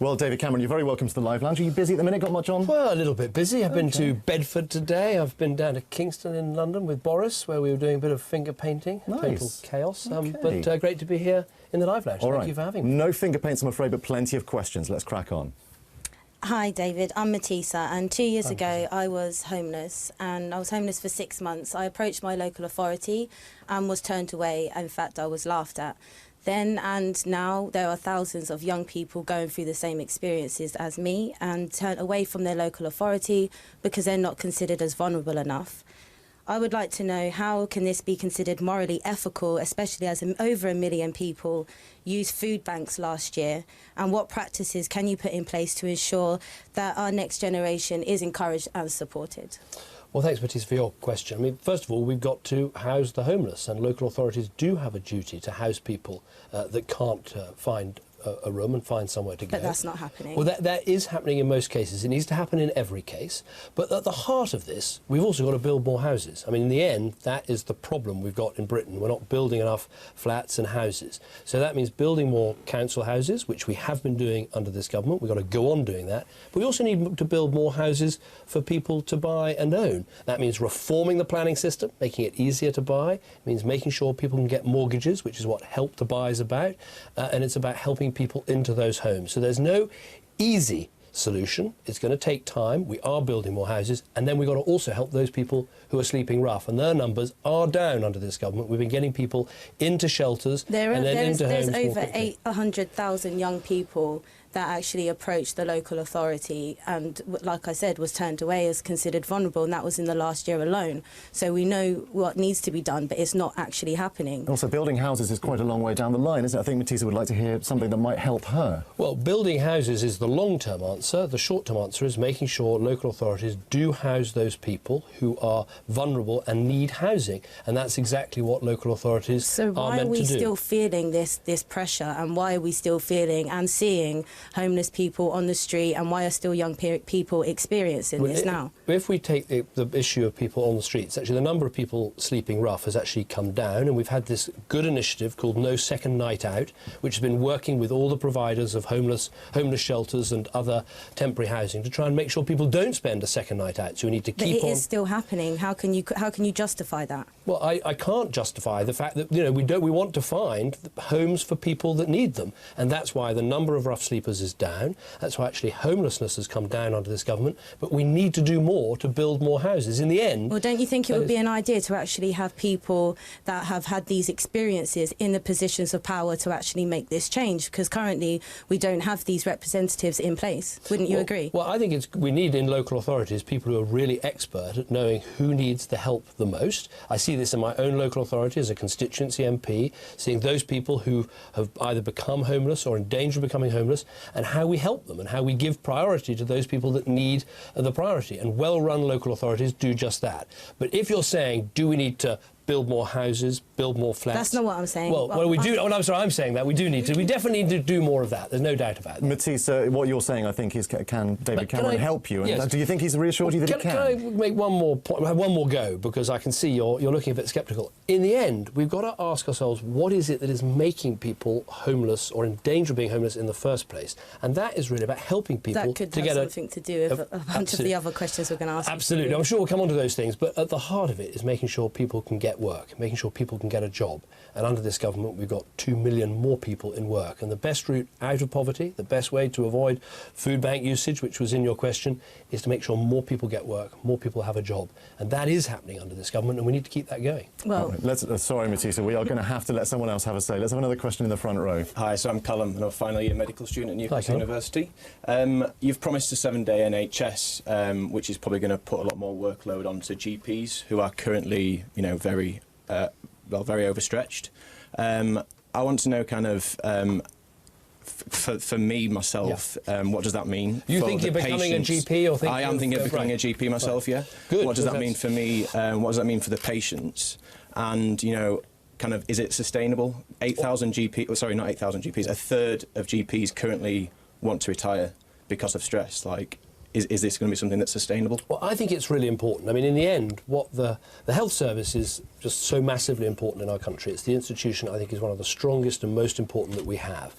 Well, David Cameron, you're very welcome to the Live Lounge. Are you busy at the minute? Got much on? Well, a little bit busy. I've been to Bedford today. I've been down to Kingston in London with Boris, where we were doing a bit of finger painting. Nice. Total chaos. Okay. But great to be here in the Live Lounge. All Thank right. you for having me. No finger paints, I'm afraid, but plenty of questions. Let's crack on. Hi David, I'm Matisa, and 2 years ago I was homeless, and I was homeless for 6 months. I approached my local authority and was turned away. In fact, I was laughed at. Then and now there are thousands of young people going through the same experiences as me and turned away from their local authority because they're not considered as vulnerable enough. I would like to know, how can this be considered morally ethical, especially as over 1 million people used food banks last year, and what practices can you put in place to ensure that our next generation is encouraged and supported? Well, thanks, Matisse, for your question. I mean, first of all, we've got to house the homeless, and local authorities do have a duty to house people that can't find a room and find somewhere to go. But that's not happening. Well, that is happening in most cases. It needs to happen in every case. But at the heart of this, we've also got to build more houses. I mean, in the end, that is the problem we've got in Britain. We're not building enough flats and houses. So that means building more council houses, which we have been doing under this government. We've got to go on doing that. But we also need to build more houses for people to buy and own. That means reforming the planning system, making it easier to buy. It means making sure people can get mortgages, which is what Help to Buy is about. And it's about helping people into those homes. So there's no easy solution. It's going to take time. We are building more houses, and then we've got to also help those people who are sleeping rough, and their numbers are down under this government. We've been getting people into shelters and then into homes. There's over 800,000 young people that actually approached the local authority and, like I said, was turned away as considered vulnerable, and that was in the last year alone. So we know what needs to be done, but it's not actually happening. Also, building houses is quite a long way down the line, isn't it? I think Matisa would like to hear something that might help her. Well, building houses is the long-term answer. The short-term answer is making sure local authorities do house those people who are vulnerable and need housing, and that's exactly what local authorities are meant to do. So why are we still feeling this pressure, and why are we still feeling and seeing homeless people on the street, and why are still young people experiencing this now? If we take the issue of people on the streets, actually the number of people sleeping rough has actually come down, and we've had this good initiative called No Second Night Out, which has been working with all the providers of homeless shelters and other temporary housing to try and make sure people don't spend a second night out. So we need to keep on. But it is still happening. How can you justify that? Well, I can't justify the fact that, you know, we want to find homes for people that need them, and that's why the number of rough sleepers is down. That's why actually homelessness has come down under this government. But we need to do more to build more houses. In the end, well, don't you think it would be an idea to actually have people that have had these experiences in the positions of power to actually make this change? Because currently we don't have these representatives in place. Wouldn't you agree? Well, I think we need in local authorities people who are really expert at knowing who needs the help the most. I see this in my own local authority as a constituency MP, seeing those people who have either become homeless or in danger of becoming homeless, and how we help them and how we give priority to those people that need the priority. And well-run local authorities do just that. But if you're saying, do we need to build more houses, build more flats? That's not what I'm saying. Well, we do. Oh, I'm sorry, I'm saying that. We do need to. We definitely need to do more of that. There's no doubt about that. Matisa, what you're saying, I think, is can David Cameron help you? Yes. And do you think he's reassured you that he can? Can I make one more point, one more go, because I can see you're looking a bit sceptical. In the end, we've got to ask ourselves, what is it that is making people homeless or in danger of being homeless in the first place? And that is really about helping people that could have something to do with a bunch of the other questions we're going to ask. Absolutely. I'm sure we'll come on to those things, but at the heart of it is making sure people can get work, making sure people can get a job. And under this government, we've got 2 million more people in work. And the best route out of poverty, the best way to avoid food bank usage, which was in your question, is to make sure more people get work, more people have a job. And that is happening under this government, and we need to keep that going. Well, sorry, Matisa, we are going to have to let someone else have a say. Let's have another question in the front row. Hi, so I'm Callum, and I'm a final year medical student at Newcastle University. You've promised a 7-day NHS, which is probably going to put a lot more workload onto GPs who are currently, you know, very overstretched. I want to know kind of, for me, myself, what does that mean? You think you're becoming a GP? Or I am thinking of becoming a GP myself, yeah. Good. What does that mean for me? What does that mean for the patients? And, you know, kind of, is it sustainable? 8,000 GPs, sorry, not 8,000 GPs, a third of GPs currently want to retire because of stress. Like, is this going to be something that's sustainable? Well, I think it's really important. I mean, in the end, what the health service is just so massively important in our country. It's the institution I think is one of the strongest and most important that we have.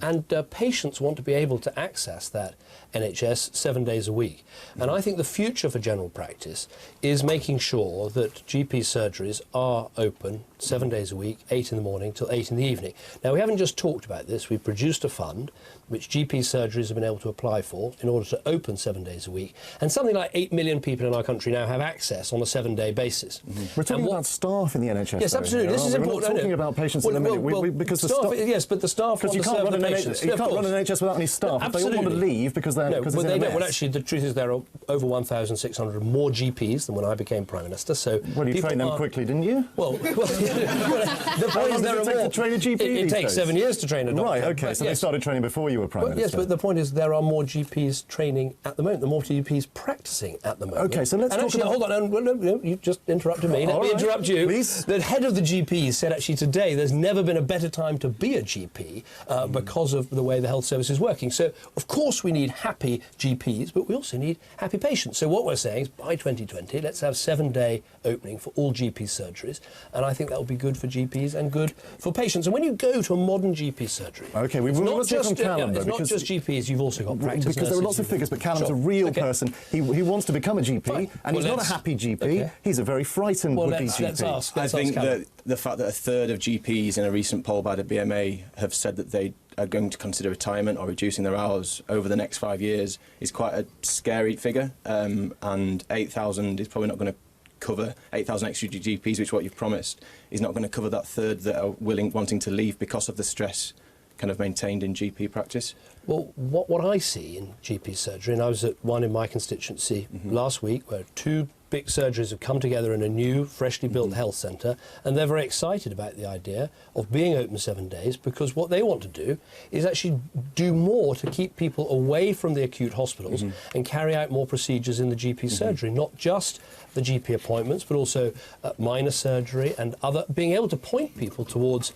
And patients want to be able to access that NHS 7 days a week. And I think the future for general practice is making sure that GP surgeries are open 7 days a week, 8 in the morning till 8 in the evening. Now, we haven't just talked about this. We've produced a fund which GP surgeries have been able to apply for in order to open 7 days a week. And something like 8 million people in our country now have access on a 7-day basis. We're talking about staff in the NHS. Yes, absolutely. This is important. We're not talking about patients in a minute. Because the staff, yes, but the staff want to serve the patients. You can't run an NHS without any staff. If they all want to leave because they're because it's in a mess. Well, actually, the truth is there are over 1,600 more GPs than when I became Prime Minister. So well, you trained them quickly, didn't you? Well, the point is there are more. To train a GP it takes 7 years to train a doctor. Right, OK, so they started training before you were Prime Minister. Yes, but the point is there are more GPs training at the moment, there are more GPs practising at the moment. OK, so let's talk about... Hold on, no, you just interrupted me. Let me interrupt you. Please. The head of the GPs said actually today there's never been a better time to be a GP because of the way the health service is working. So, of course, we need happy GPs, but we also need happy patients. So what we're saying is by 2020, let's have 7-day opening for all GP surgeries, and I think that will be good for GPs and good for patients. And when you go to a modern GP surgery, OK, we will not just Callum, it's not just GPs, you've also got practice because there are lots of figures, but Callum's a real person. He wants to become a GP, and he's not a happy GP. He's a very frightened would-be GP. I think that the fact that a third of GPs in a recent poll by the BMA have said that they are going to consider retirement or reducing their hours over the next 5 years is quite a scary figure, and 8,000 is probably not going to cover 8,000 extra GPs, which is what you've promised, is not going to cover that third that are wanting to leave because of the stress kind of maintained in GP practice. Well, what I see in GP surgery, and I was at one in my constituency last week where 2 big surgeries have come together in a new, freshly built health centre, and they're very excited about the idea of being open 7 days because what they want to do is actually do more to keep people away from the acute hospitals and carry out more procedures in the GP surgery, not just the GP appointments, but also minor surgery and other, being able to point people towards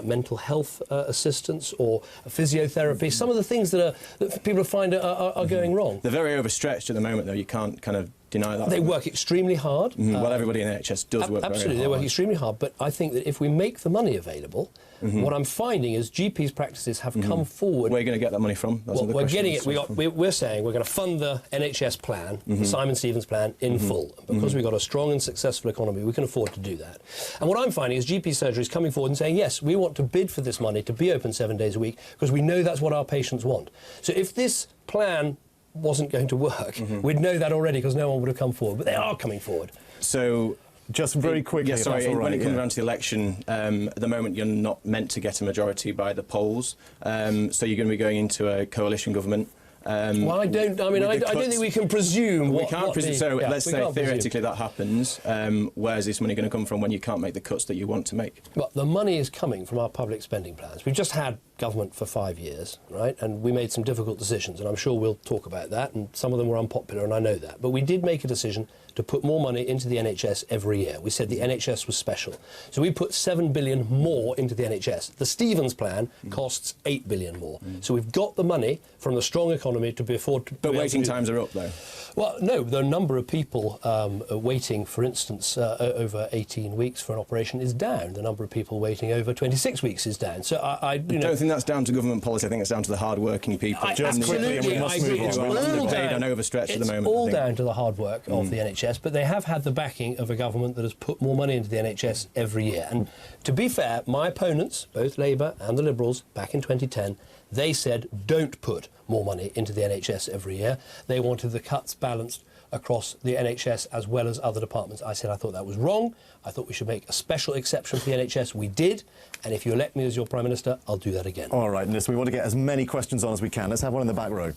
mental health assistance or physiotherapy, some of the things that people find are going wrong. They're very overstretched at the moment, though. You can't kind of deny that. They work extremely hard. Well, everybody in the NHS does work absolutely, very hard. they work extremely hard, but I think that if we make the money available, what I'm finding is GPs' practices have come forward. Where are you going to get that money from? That's we're getting it. We're saying we're going to fund the NHS plan, the Simon Stevens plan, in full. Because we've got a strong and successful economy, we can afford to do that. And what I'm finding is GP surgeries coming forward and saying, yes, we want to bid for this money to be open 7 days a week because we know that's what our patients want. So if this plan wasn't going to work, we'd know that already because no one would have come forward. But they are coming forward. So, just very quickly, yeah, sorry, when it comes around to the election, at the moment you're not meant to get a majority by the polls, so you're going to be going into a coalition government. Well, I don't think we can presume. Let's say theoretically that happens. Where's this money going to come from when you can't make the cuts that you want to make? Well, the money is coming from our public spending plans. We've just had government for 5 years, right? And we made some difficult decisions, and I'm sure we'll talk about that, and some of them were unpopular, and I know that. But we did make a decision to put more money into the NHS every year. We said the NHS was special. So we put 7 billion more into the NHS. The Stevens plan costs 8 billion more. So we've got the money from the strong economy to be afford to... But waiting times are up, though. Well, no, the number of people waiting, for instance, over 18 weeks for an operation is down. The number of people waiting over 26 weeks is down. So I don't think that's down to government policy. I think it's down to the hard-working people. Absolutely, I agree. It's underpaid and overstretched at the moment. It's all down to the hard work of the NHS, but they have had the backing of a government that has put more money into the NHS every year. And to be fair, my opponents, both Labour and the Liberals, back in 2010, they said don't put more money into the NHS every year. They wanted the cuts balanced across the NHS as well as other departments. I said I thought that was wrong. I thought we should make a special exception for the NHS. We did. And if you elect me as your Prime Minister, I'll do that again. All right, Nis, we want to get as many questions on as we can. Let's have one in the back row.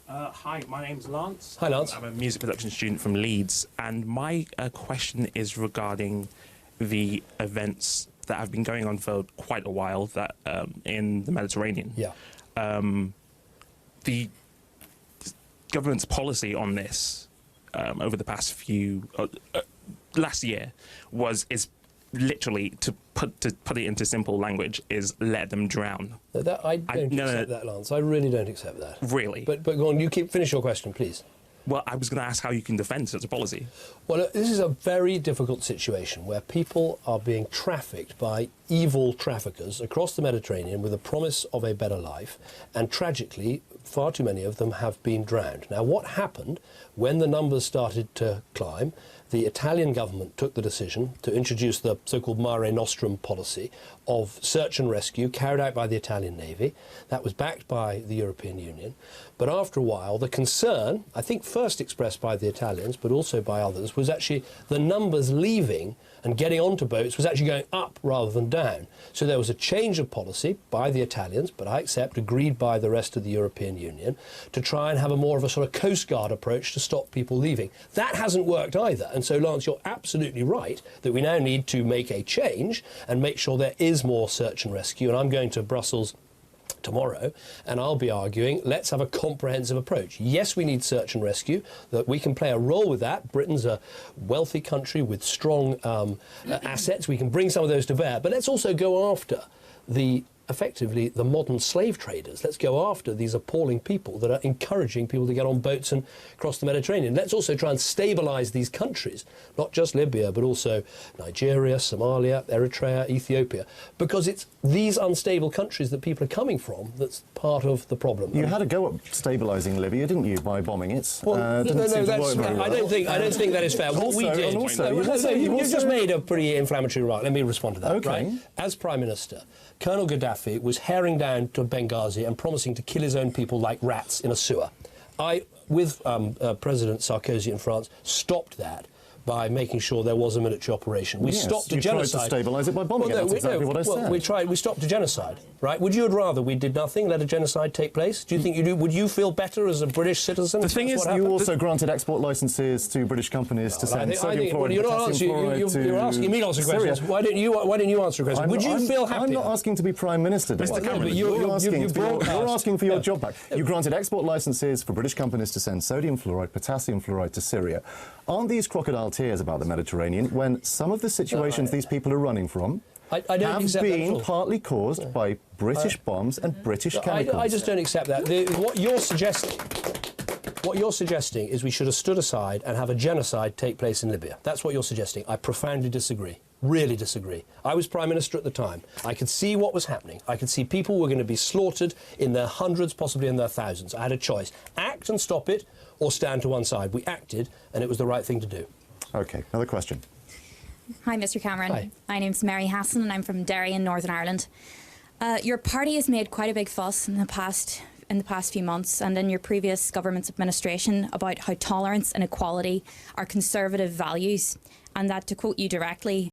Hi, my name's Lance. Hi, Lance. I'm a music production student from Leeds, and my question is regarding the events that have been going on for quite a while that in the Mediterranean. Yeah. The government's policy on this over the past last year is literally to put it into simple language is let them drown. I don't accept that, Lance. I really don't accept that. Really? But go on. Finish your question, please. Well, I was going to ask how you can defend such a policy. Well, this is a very difficult situation where people are being trafficked by evil traffickers across the Mediterranean with a promise of a better life, and tragically, far too many of them have been drowned. Now, what happened when the numbers started to climb? The Italian government took the decision to introduce the so-called Mare Nostrum policy of search and rescue carried out by the Italian Navy. That was backed by the European Union. But after a while, the concern, I think first expressed by the Italians, but also by others, was actually the numbers leaving and getting onto boats was actually going up rather than down. So there was a change of policy by the Italians, but I accept agreed by the rest of the European Union, to try and have a more of a sort of Coast Guard approach to stop people leaving. That hasn't worked either. And so, Lance, you're absolutely right that we now need to make a change and make sure there is more search and rescue. And I'm going to Brussels tomorrow, and I'll be arguing, let's have a comprehensive approach. Yes, we need search and rescue, that we can play a role with that. Britain's a wealthy country with strong assets. We can bring some of those to bear, but let's also go after effectively the modern slave traders. Let's go after these appalling people that are encouraging people to get on boats and cross the Mediterranean. Let's also try and stabilise these countries, not just Libya, but also Nigeria, Somalia, Eritrea, Ethiopia, because it's these unstable countries that people are coming from that's part of the problem. You had a go at stabilising Libya, didn't you, by bombing it? Well, I don't think that is fair. What we did, you just made a pretty inflammatory remark. Let me respond to that. Okay. Right? As Prime Minister, Colonel Gaddafi was herring down to Benghazi and promising to kill his own people like rats in a sewer. I, with President Sarkozy in France, stopped that by making sure there was a military operation. We stopped a genocide. You tried to stabilise it by bombing it. That's exactly what I said. We stopped a genocide, right? Would you have rather we did nothing, let a genocide take place? Do you think you do? Would you feel better as a British citizen? The thing is, you also granted export licences to British companies to send sodium chloride, potassium chloride you're asking me lots of questions. Why didn't you answer a question? Would you feel happy? I'm not asking to be Prime Minister, Mr. Cameron. You're asking for your job back. You granted export licences for British companies to send sodium fluoride, potassium fluoride to Syria. Aren't these crocodile tears about the Mediterranean when some of the situations these people are running from have been partly caused by British bombs and British chemicals? I just don't accept that. What you're suggesting is we should have stood aside and have a genocide take place in Libya. That's what you're suggesting. I profoundly disagree. Really disagree. I was Prime Minister at the time. I could see what was happening. I could see people were going to be slaughtered in their hundreds, possibly in their thousands. I had a choice. Act and stop it, or stand to one side. We acted, and it was the right thing to do. OK, another question. Hi, Mr. Cameron. Hi. My name's Mary Hassan, and I'm from Derry in Northern Ireland. Your party has made quite a big fuss in the past few months and in your previous government's administration about how tolerance and equality are conservative values, and that, to quote you directly,